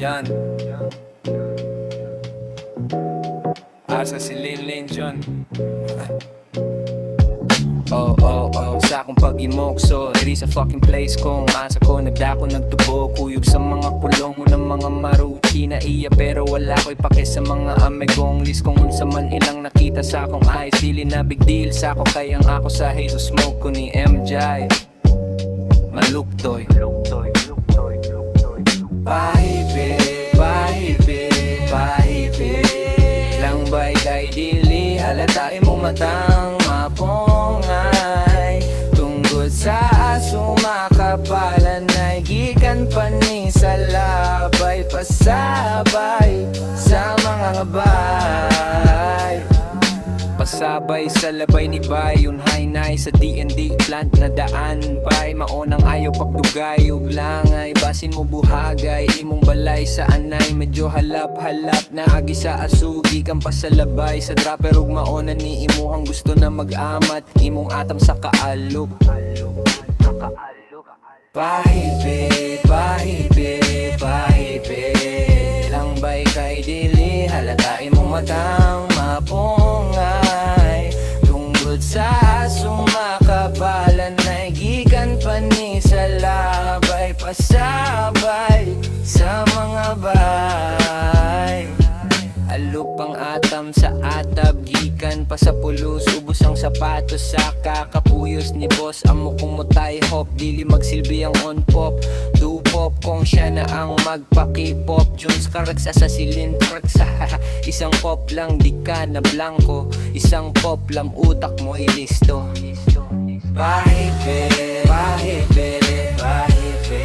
Yan asa si Lin John. Oh, oh, oh, sa akong pag-imokso, diri sa fucking place kong asa ko nagdako nagtubo, kuyog sa mga kulong ng mga maruti na iya, pero wala ko'y pake sa mga amegong list kung unsa man ilang nakita sa akong eyes. Dili na big deal sa ako kay ang ako sa haze smoke ko ni MJ Maluktoy. Pahipi, pahipi, pahipi lang ba'y kay dili halata imong matang mapongay tungkol sa sumakapalan ay gikan pa ni sa labay pasabay sa mga ngabay. Pasabay sa labay ni Bay, yun hinay sa D&D plant na daan bay. Maonang ayaw pagdugay, ug langay basin mo buhagay, imong balay sa anay medyo halap-halap na agi sa asugi kang pasalabay sa dropper ug maonan ni imuhang gusto na mag-amat imong atam sa kaalok. Pahipi, pahipi, pahipi lang bay kay dili halata imong matang mapongay tungkol sa sumakapalan ay gikan pa ni sa labay pasabay sa mga bay. Alupang atam sa atab gikan pa sa pulos, ubos ang sapatos sa kakapuyos ni boss. Amo kung mutay hop dili magsilbi ang on pop do pop kung siya na ang magpaki-pop. Jones Carax sa silin truck sa isang pop lang di ka na blanco, isang pop lang utak mo ilisto. Pahipi, pahipi, pahipi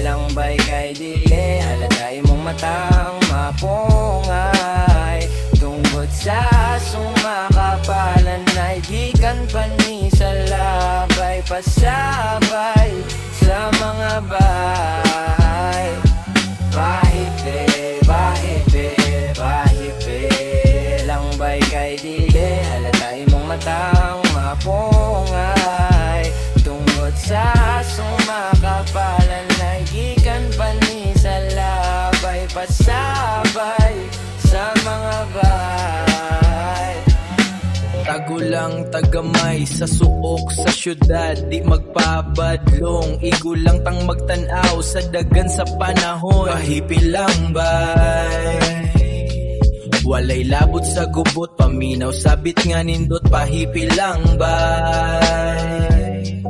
lang ba'y kay dili halata imong matang mapongay tungkol sa sumakapalan ay gikan pa ni sa labay pasabay sa mga bay. Pahipi, pahipi, pahipi lang ba'y kay dili halata imong matang mapongay tungkol sa sumakapalan ay gikan pa ni sa labay pasabay sa mga bay. Tagulang tagamay sa suok sa syudad, di magpabadlong igulang tang magtanaw sa dagan sa panahon. Pahipi lang bay, walay labot sa gubot, paminaw sabit nga nindot. Pahipi lang bay,